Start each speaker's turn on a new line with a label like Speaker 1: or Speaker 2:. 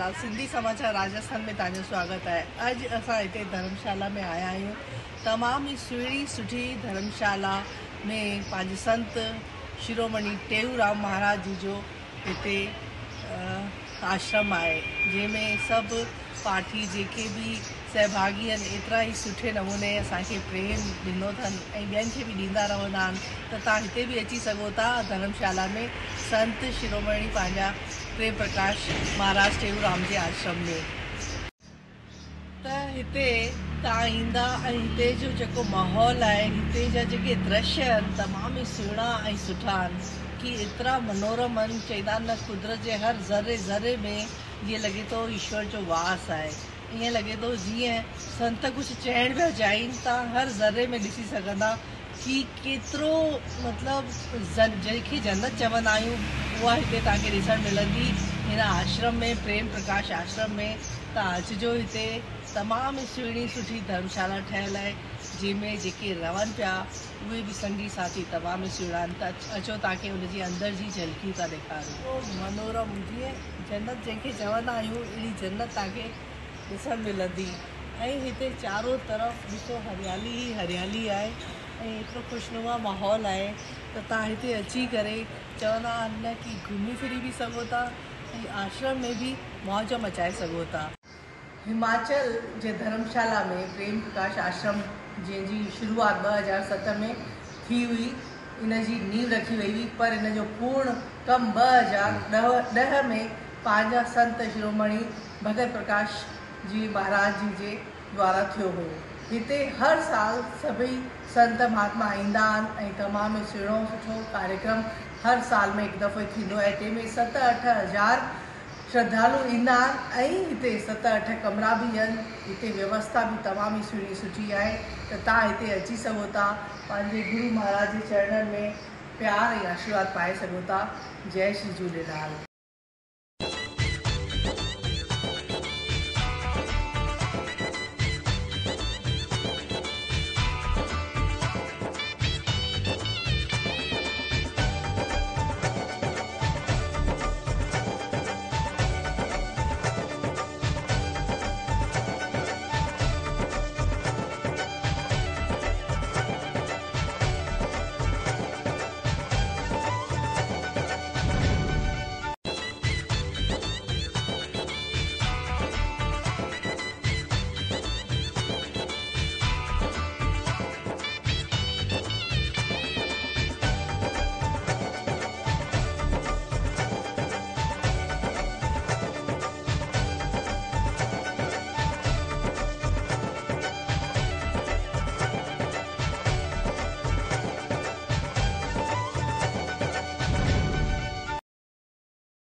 Speaker 1: झूलेलाल। सिंधी समाचार राजस्थान में तव्हांजो स्वागत है। अॼु असां हिते धर्मशाला में आया आहियूं। तमामु ई सुठी धर्मशाला में पंहिंजे संत शिरोमणि टेऊराम महाराज जी जो हिते आश्रम आहे, जंहिंमें सभु पाठी जेके बि सहभागी आहिनि एतिरा ई सुठे नमूने असांखे प्रेम ॾिनो अथनि ऐं ॿियनि खे बि ॾींदा रहंदा आहिनि। त तव्हां हिते बि अची सघो था धर्मशाला में संत शिरोमणि पंहिंजा प्रेम प्रकाश महाराज टेऊराम जे आश्रम में। त हिते तव्हां ईंदा ऐं हिते जो जेको माहौल आहे, हिते जा जेके दृश्य आहिनि तमामु ई सुहिणा ऐं सुठा आहिनि कि एतिरा मनोरम आहिनि। चवंदा आहिनि न, कुदरत जे हर ज़रे ज़रे में जीअं लॻे थो ईश्वर जो वास आहे। ईअं लॻे थो जीअं संत कुझु चइण पिया चाहिनि, तव्हां हर ज़रे में ॾिसी सघंदा कि केतिरो मतिलबु जंहिंखे जन्नत चवंदा आहियूं उहा हिते तव्हांखे ॾिसणु मिलंदी हिन आश्रम में, प्रेम प्रकाश आश्रम में। तव्हां अचिजो। हिते तमामु सुठी धर्मशाला ठहियलु आहे, जंहिंमें जेके रहनि पिया उहे बि संगी साथी तमामु सुहिणा आहिनि। त अचो, तव्हांखे उनजी अंदर जी झलकियूं था ॾेखारियूं। मनोरम, जीअं जन्नत जंहिंखे चवंदा आहियूं, अहिड़ी जन्नत तव्हांखे ॾिसणु मिलंदी। ऐं हिते चारों तरफ़ ॾिसो हरियाली ई हरियाली आहे ऐं एतिरो ख़ुशनुमा माहौल आहे त तव्हां हिते अची करे चवंदा आहिनि न कि घुमी फिरी बि सघो था ऐं आश्रम में बि मौज मचाए सघो था। हिमाचल जे धर्मशाला में प्रेम प्रकाश आश्रम जंहिंजी शुरूआत 2007 में थी हुई, इन जी नींव रखी वई हुई, पर इन जो पूर्ण कमु 2010 में पंहिंजा संत शिरोमणि भगत प्रकाश जी महाराज जी जे द्वारा थियो हुयो। हिते हर साल सभई संत महात्मा ईंदा आहिनि ऐं तमामु सुठो कार्यक्रम हर साल में हिकु दफ़ो थींदो आहे। तंहिंमें 7-8 हज़ार श्रद्धालु ईंदा आहिनि ऐं हिते 7-8 कमरा बि आहिनि। हिते व्यवस्था बि तमामु ई सुठी आहे। त तव्हां हिते अची सघो था, पंहिंजे गुरु महाराज जे चरणनि में प्यार ऐं आशीर्वाद पाए सघो था। जय श्री झूलेलाल।